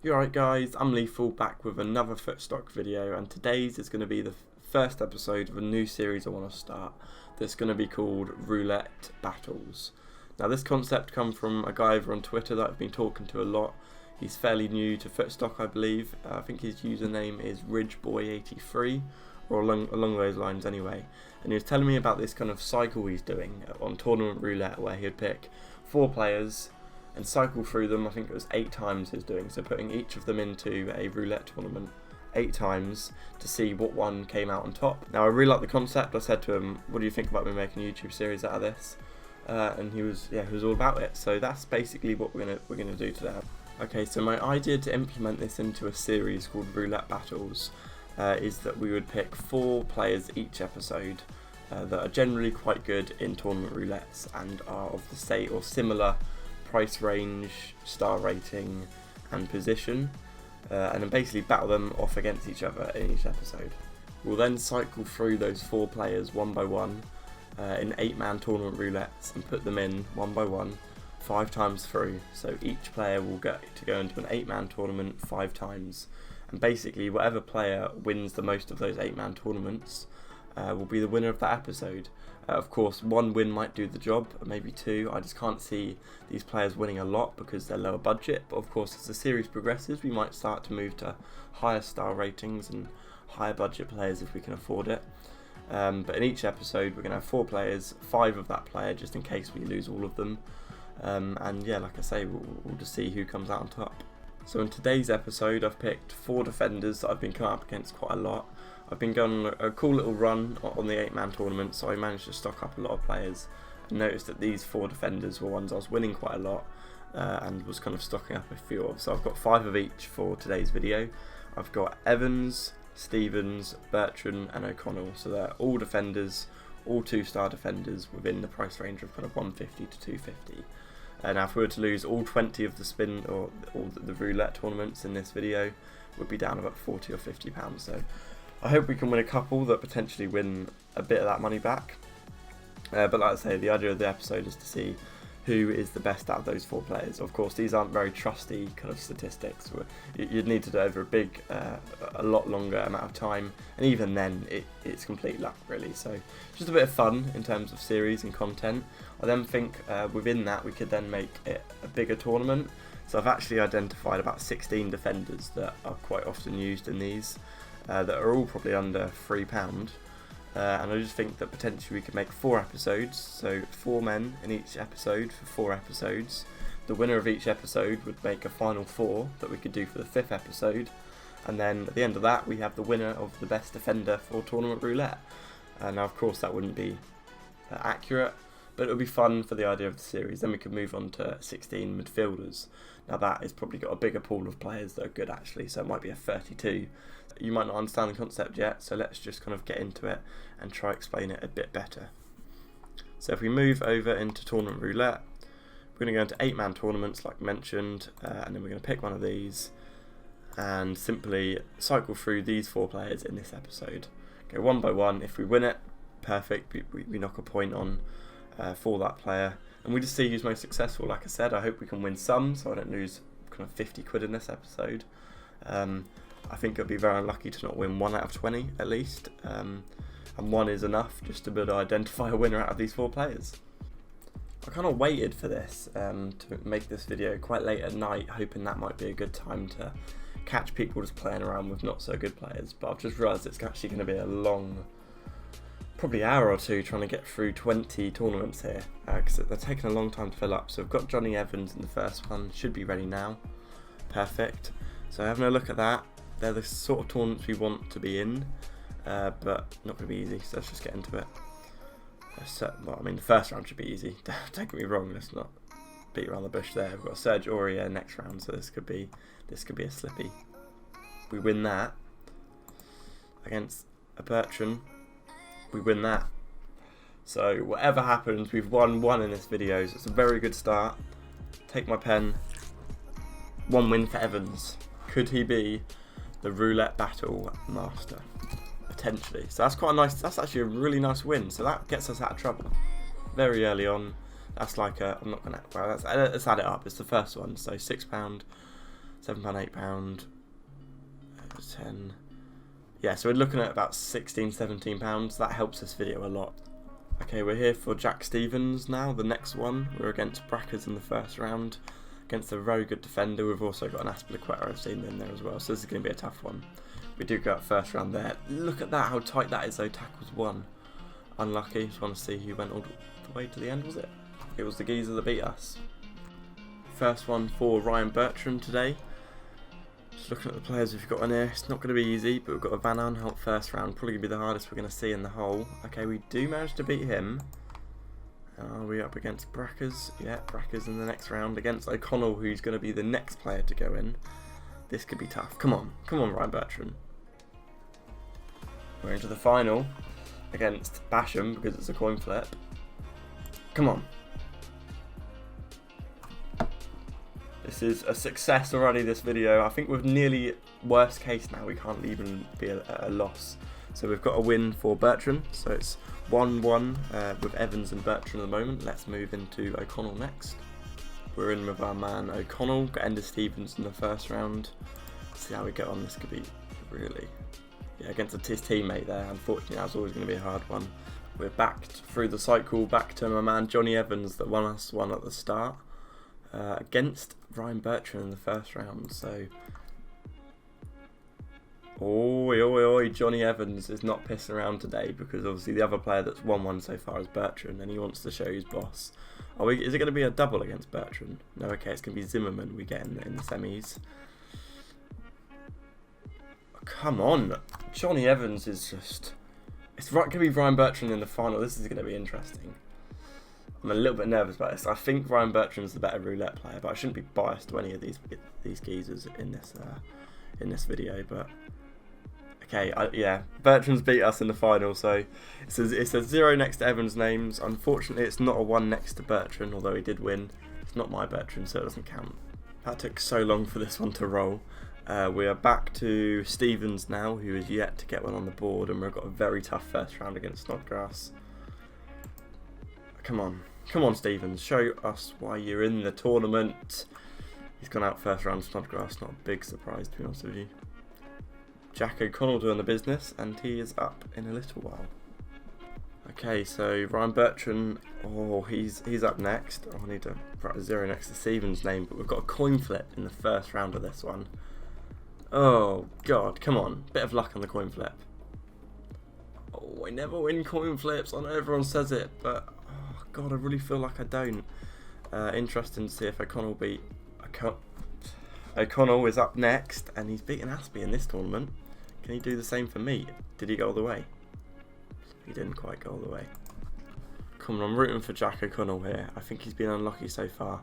You alright guys, I'm Lethal back with another Footstock video, and today's is going to be the first episode of a new series I want to start that's going to be called Roulette Battles. Now this concept comes from a guy over on Twitter that I've been talking to a lot. He's fairly new to Footstock, I believe. I think his username is Ridgeboy83 or along those lines anyway, and he was telling me about this kind of cycle he's doing on Tournament Roulette where he'd pick 4 players and cycle through them. I think it was 8 times he was doing, so putting each of them into a roulette tournament 8 times to see what one came out on top. Now I really like the concept. I said to him, what do you think about me making a YouTube series out of this? And he was all about it. So that's basically what we're gonna do today. Okay, so my idea to implement this into a series called Roulette Battles is that we would pick 4 players each episode that are generally quite good in tournament roulettes and are of the same or similar price range, star rating and position, and then basically battle them off against each other in each episode. We'll then cycle through those 4 players one by one in 8-man tournament roulettes and put them in one by one 5 times through, so each player will get to go into an 8-man tournament 5 times, and basically whatever player wins the most of those 8-man tournaments will be the winner of that episode. Of course, 1 win might do the job, maybe 2. I just can't see these players winning a lot because they're lower budget, but of course as the series progresses we might start to move to higher star ratings and higher budget players if we can afford it. But in each episode we're going to have 4 players, 5 of that player just in case we lose all of them, and yeah, like I say, we'll just see who comes out on top. So in today's episode I've picked 4 defenders that I've been coming up against quite a lot. I've been going on a cool little run on the 8-man tournament, so I managed to stock up a lot of players and noticed that these 4 defenders were ones I was winning quite a lot and was kind of stocking up a few of. So I've got 5 of each for today's video. I've got Evans, Stevens, Bertrand and O'Connell, so they're all defenders, all 2-star defenders within the price range of kind of 150 to 250. Now if we were to lose all 20 of the spin or all the roulette tournaments in this video, we'd be down about 40 or 50 pounds. So I hope we can win a couple that potentially win a bit of that money back. But like I say, the idea of the episode is to see who is the best out of those 4 players. Of course, these aren't very trusty kind of statistics. You'd need to do it over a lot longer amount of time, and even then, it's complete luck really. So just a bit of fun in terms of series and content. I then think within that we could then make it a bigger tournament. So I've actually identified about 16 defenders that are quite often used in these. That are all probably under £3, and I just think that potentially we could make 4 episodes, so 4 men in each episode for 4 episodes. The winner of each episode would make a final 4 that we could do for the 5th episode, and then at the end of that we have the winner of the best defender for Tournament Roulette. Now of course that wouldn't be accurate, but it would be fun for the idea of the series. Then we could move on to 16 midfielders. Now that has probably got a bigger pool of players that are good actually, so it might be a 32. You might not understand the concept yet, so let's just kind of get into it and try explain it a bit better. So if we move over into Tournament Roulette, we're going to go into 8-man tournaments like mentioned, and then we're going to pick one of these and simply cycle through these 4 players in this episode. Go one by one. If we win it, perfect, we knock a point on for that player, and we just see who's most successful. Like I said, I hope we can win some so I don't lose kind of 50 quid in this episode. I think I'd be very unlucky to not win 1 out of 20 at least, and 1 is enough just to be able to identify a winner out of these 4 players. I kind of waited for this to make this video quite late at night, hoping that might be a good time to catch people just playing around with not so good players, but I've just realised it's actually going to be a long, probably hour or 2 trying to get through 20 tournaments here, because they're taking a long time to fill up. So we've got Johnny Evans in the first one, should be ready now. Perfect. So having a look at that, they're the sort of tournaments we want to be in, but not going to be easy, so let's just get into it. Well, I mean the first round should be easy, don't get me wrong, let's not beat around the bush there. We've got Serge Aurier next round, so this could be a slippy. We win that against a Bertrand, we win that. So whatever happens, we've won 1 in this video, so it's a very good start. Take my pen. 1 win for Evans. Could he be the roulette battle master? Potentially. So that's quite a nice, that's actually a really nice win. So that gets us out of trouble very early on. That's like a, I'm not gonna, well, let's add it up. It's the first one, so £6, £7, £8, 10. Yeah, so we're looking at about £16, £17. That helps this video a lot. Okay, we're here for Jack Stevens now, the next one. We're against Brackers in the first round, against a very good defender. We've also got an Azpilicueta I've seen in there as well, so this is going to be a tough one. We do go out first round there. Look at that, how tight that is though. Tackles 1. Unlucky. Just want to see who went all the way to the end, was it? It was the geezer that beat us. First one for Ryan Bertrand today. Just looking at the players we've got in here. It's not going to be easy, but we've got a Van Aanholt first round. Probably going to be the hardest we're going to see in the whole. Okay, we do manage to beat him. Are we up against Brackers? Yeah, Brackers in the next round against O'Connell, who's going to be the next player to go in. This could be tough. Come on, Ryan Bertrand. We're into the final against Basham because it's a coin flip. Come on. This is a success already, this video. I think we're nearly worst case now. We can't even be a loss. So we've got a win for Bertrand. So it's 1-1 with Evans and Bertrand at the moment. Let's move into O'Connell next. We're in with our man O'Connell. Got Ender Stevens in the first round. See how we get on. This could be really... Yeah, against his teammate there. Unfortunately, that's always going to be a hard one. We're back through the cycle, back to my man Johnny Evans that won us one at the start. Against Ryan Bertrand in the first round, so oi, Johnny Evans is not pissing around today because obviously the other player that's won one so far is Bertrand and he wants to show his boss. Is it going to be a double against Bertrand? No, okay, it's going to be Zimmerman we get in the semis. Oh, come on, Johnny Evans is just... It's going to be Ryan Bertrand in the final. This is going to be interesting. I'm a little bit nervous about this. I think Ryan Bertrand's the better roulette player, but I shouldn't be biased to any of these geezers in this video. But okay, yeah, Bertrand's beat us in the final, so it says 0 next to Evans' names. Unfortunately, it's not a 1 next to Bertrand, although he did win. It's not my Bertrand, so it doesn't count. That took so long for this one to roll. We are back to Stevens now, who is yet to get one on the board, and we've got a very tough first round against Snodgrass. Come on, Stevens, show us why you're in the tournament. He's gone out first round Snodgrass, not a big surprise to be honest with you. Jack O'Connell doing the business, and he is up in a little while. Okay, so Ryan Bertrand, he's up next. I need to write a 0 next to Stevens' name, but we've got a coin flip in the first round of this one. Oh god, come on, bit of luck on the coin flip. Oh, I never win coin flips, I know everyone says it, but oh god, I really feel like I don't. Interesting to see if O'Connell beat... O'Connell is up next, and he's beaten Aspie in this tournament. Can he do the same for me? Did he go all the way? He didn't quite go all the way. Come on, I'm rooting for Jack O'Connell here. I think he's been unlucky so far.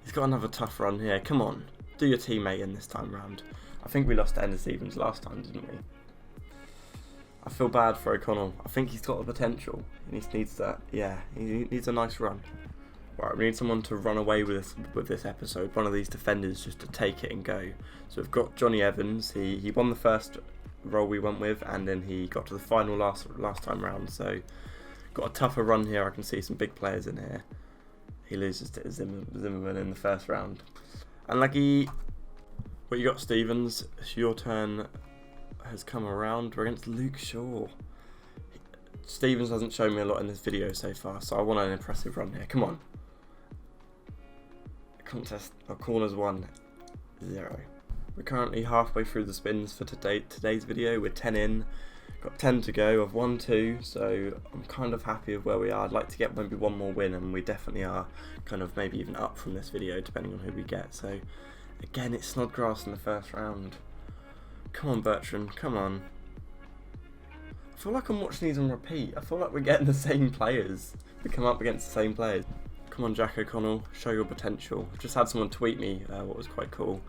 He's got another tough run here. Come on, do your teammate in this time round. I think we lost to Ender Stevens last time, didn't we? I feel bad for O'Connell. I think he's got the potential. He needs that. Yeah, he needs a nice run. Right, we need someone to run away with this episode. One of these defenders just to take it and go. So we've got Johnny Evans. He won the first role we went with, and then he got to the final last time round. So got a tougher run here. I can see some big players in here. He loses to Zimmerman in the first round. Unlucky. What you got, Stevens? Your turn has come around. We're against Luke Shaw. Stevens hasn't shown me a lot in this video so far, so I want an impressive run here. Come on. Contest of corners 1-0. We're currently halfway through the spins for today's video. We're 10 in. Got 10 to go. I've won 2, so I'm kind of happy with where we are. I'd like to get maybe one more win, and we definitely are kind of maybe even up from this video depending on who we get. So again, it's Snodgrass in the first round. Come on, Bertrand, come on. I feel like I'm watching these on repeat. I feel like we're getting the same players. We come up against the same players. Come on, Jack O'Connell, show your potential. I've just had someone tweet me what was quite cool,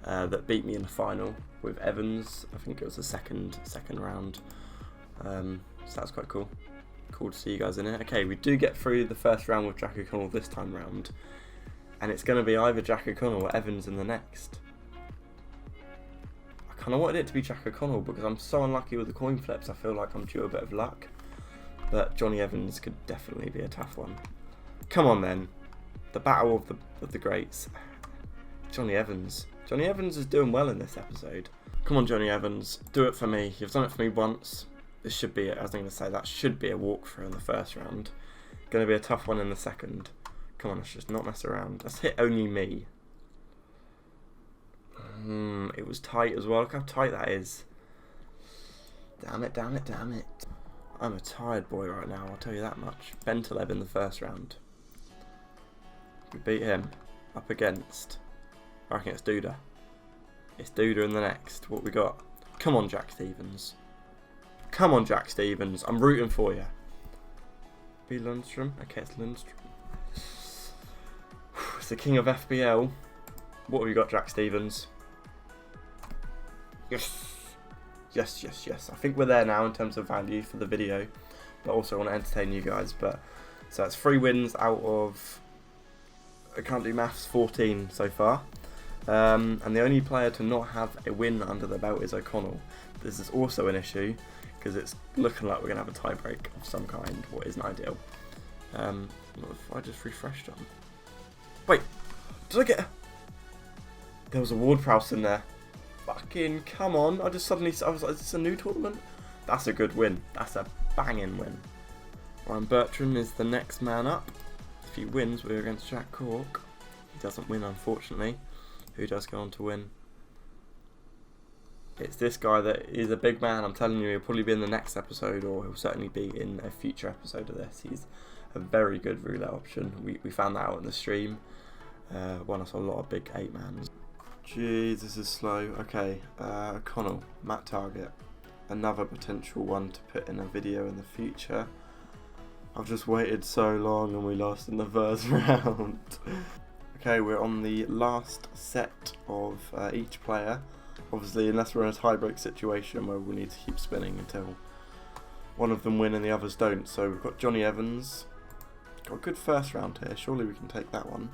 that beat me in the final with Evans. I think it was the second round. So that's quite cool. Cool to see you guys in it. Okay, we do get through the first round with Jack O'Connell this time round, and it's going to be either Jack O'Connell or Evans in the next. I kind of wanted it to be Jack O'Connell because I'm so unlucky with the coin flips. I feel like I'm due a bit of luck, but Johnny Evans could definitely be a tough one. Come on then, the battle of the greats. Johnny Evans. Johnny Evans is doing well in this episode. Come on, Johnny Evans, do it for me. You've done it for me once. This should be it. I was going to say that should be a walkthrough in the first round. Going to be a tough one in the second. Come on, let's just not mess around. Let's hit only me. It was tight as well. Look how tight that is. Damn it, damn it, damn it. I'm a tired boy right now, I'll tell you that much. Bentaleb in the first round. We beat him. Up against... I reckon it's Duda. It's Duda in the next. What we got? Come on, Jack Stevens. Come on, Jack Stevens. I'm rooting for you. Be Lundstrom. Okay, it's Lundstrom. It's the king of FBL. What have you got, Jack Stevens? Yes. Yes, yes, yes. I think we're there now in terms of value for the video. But also I want to entertain you guys. But so that's 3 wins out of... I can't do maths, 14 so far. And the only player to not have a win under the belt is O'Connell. This is also an issue because it's looking like we're going to have a tie break of some kind, what isn't ideal. What if I just refreshed them? Wait, did I get... There was a Ward-Prowse in there. Fucking come on. I was like, is this a new tournament? That's a good win. That's a banging win. Ryan Bertrand is the next man up. If he wins, we're against Jack Cork. He doesn't win, unfortunately. Who does go on to win? It's this guy that is a big man. I'm telling you, he'll probably be in the next episode, or he'll certainly be in a future episode of this. He's a very good roulette option. We found that out in the stream. Won us a lot of big 8-mans. Jeez, this is slow. Okay, O'Connell, Matt Target. Another potential one to put in a video in the future. I've just waited so long and we lost in the first round. Okay, we're on the last set of each player. Obviously, unless we're in a tie-break situation where we'll need to keep spinning until one of them win and the others don't. So we've got Johnny Evans. Got a good first round here. Surely we can take that one.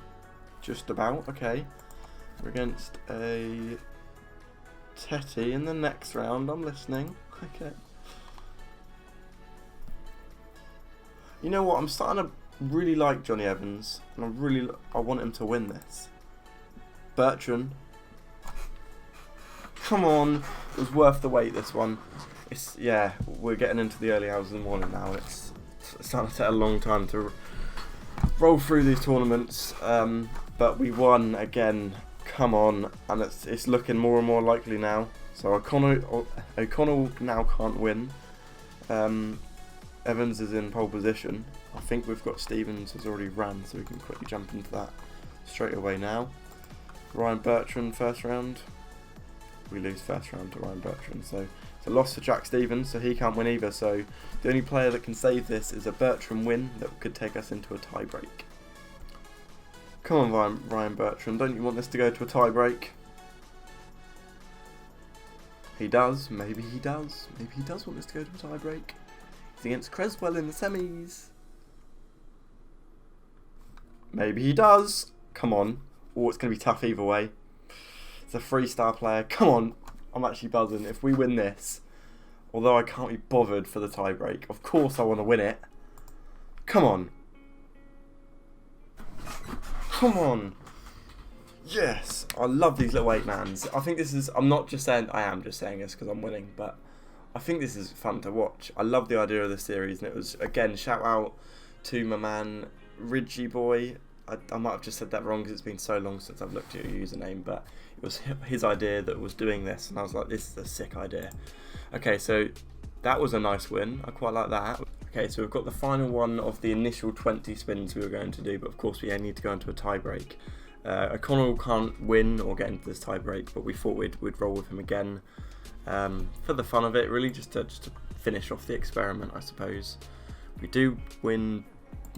Just about. Okay. We're against a Tetty in the next round. I'm listening. Okay. You know what? I'm starting to really like Johnny Evans, and I want him to win this. Bertrand. Come on. It was worth the wait, this one. Yeah, we're getting into the early hours of the morning now. It's starting to take a long time to roll through these tournaments, but we won again. Come on, and it's looking more and more likely now. So O'Connell now can't win. Evans is in pole position. I think we've got Stevens has already ran, so we can quickly jump into that straight away now. Ryan Bertrand first round. We lose first round to Ryan Bertrand, so it's a loss for Jack Stevens, so he can't win either. So the only player that can save this is a Bertrand win that could take us into a tie break. Come on, Ryan Bertrand, don't you want this to go to a tie break? He does, maybe he does. Maybe he does want this to go to a tie break. He's against Creswell in the semis. Maybe he does. Come on. Oh, it's going to be tough either way. It's a 3-star player. Come on. I'm actually buzzing. If we win this, although I can't be bothered for the tie break, of course I want to win it. Come on. Come on. Yes. I love these little 8-mans. I think this is... I am just saying this because I'm winning, but I think this is fun to watch. I love the idea of the series, and it was, again, shout out to my man, Ridgy Boy. I might have just said that wrong because it's been so long since I've looked at your username, but it was his idea that was doing this, and I was like, this is a sick idea. Okay, so that was a nice win. I quite like that. Okay, so we've got the final one of the initial 20 spins we were going to do, but of course we need to go into a tie break. O'Connell can't win or get into this tie break, but we thought we'd roll with him again for the fun of it, really, just to finish off the experiment, I suppose. We do win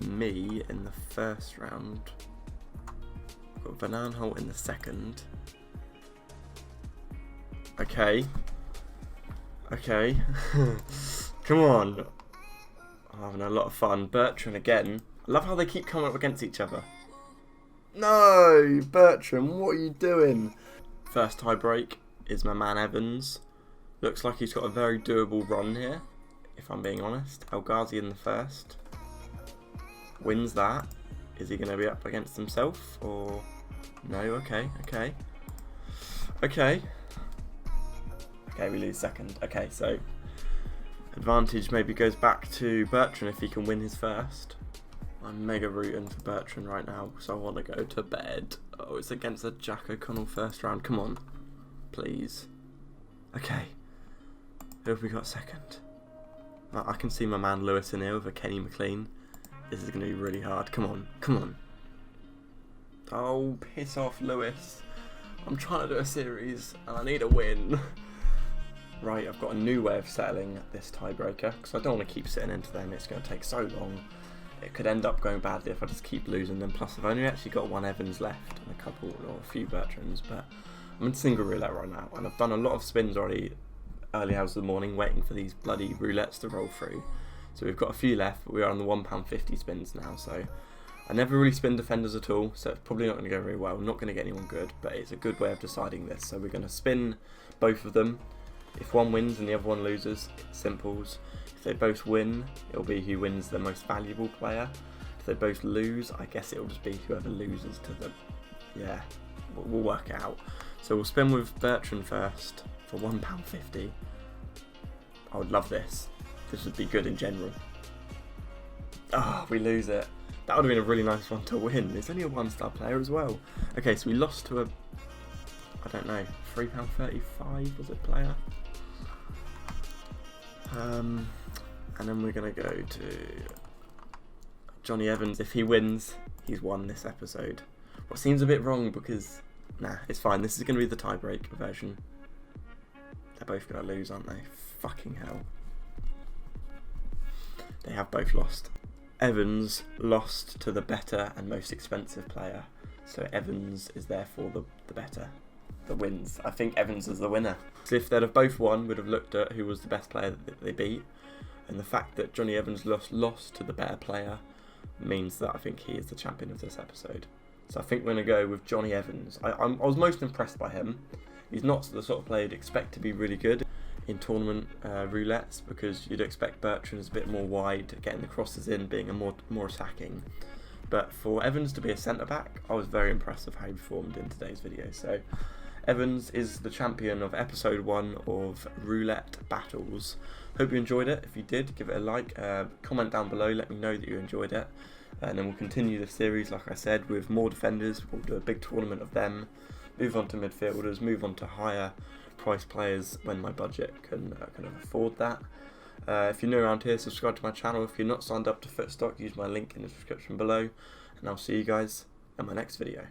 me in the first round. We've got Van Aanholt in the second. Okay. Okay. Come on. I'm having a lot of fun. Bertrand again. I love how they keep coming up against each other. No! Bertrand, what are you doing? First tie break is my man Evans. Looks like he's got a very doable run here, if I'm being honest. El Ghazi in the first. Wins that. Is he going to be up against himself? Or No, okay. Okay, we lose second. Okay, so advantage maybe goes back to Bertrand if he can win his first. I'm mega rooting for Bertrand right now because I want to go to bed. Oh, it's against a Jack O'Connell first round. Come on, please. Okay, who have we got second? I can see my man Lewis in here with a Kenny McLean. This is going to be really hard. Come on. Oh, piss off, Lewis. I'm trying to do a series and I need a win. Right, I've got a new way of settling this tiebreaker because I don't want to keep sitting into them. It's going to take so long. It could end up going badly if I just keep losing them. Plus, I've only actually got one Evans left and a couple or a few Bertrands. But I'm in single roulette right now, and I've done a lot of spins already early hours of the morning waiting for these bloody roulettes to roll through. So we've got a few left, but we are on the £1.50 spins now. So I never really spin defenders at all, so it's probably not going to go very well. I'm not going to get anyone good, but it's a good way of deciding this. So we're going to spin both of them. If one wins and the other one loses, it's simples. If they both win, it'll be who wins the most valuable player. If they both lose, I guess it'll just be whoever loses to the... Yeah, we'll work it out. So we'll spin with Bertrand first for £1.50. I would love this. This would be good in general. Ah, we lose it. That would have been a really nice one to win. It's only a one-star player as well. Okay, so we lost to a, I don't know, £3.35 was it player? And then we're going to go to Johnny Evans. If he wins, he's won this episode. What seems a bit wrong because, nah, it's fine. This is going to be the tie-break version. They're both going to lose, aren't they? Fucking hell. They have both lost. Evans lost to the better and most expensive player. So Evans is therefore the better. The wins. I think Evans is the winner. So if they'd have both won, we'd have looked at who was the best player that they beat. And the fact that Johnny Evans lost to the better player means that I think he is the champion of this episode. So I think we're going to go with Johnny Evans. I was most impressed by him. He's not the sort of player you'd expect to be really good in tournament roulettes, because you'd expect Bertrand's a bit more wide, getting the crosses in, being a more attacking. But for Evans to be a centre-back, I was very impressed with how he performed in today's video. So Evans is the champion of episode 1 of Roulette Battles. Hope you enjoyed it. If you did, give it a like, comment down below, let me know that you enjoyed it. And then we'll continue the series, like I said, with more defenders. We'll do a big tournament of them, move on to midfielders, move on to higher price players when my budget can afford that. If you're new around here, subscribe to my channel. If you're not signed up to Footstock, use my link in the description below. And I'll see you guys in my next video.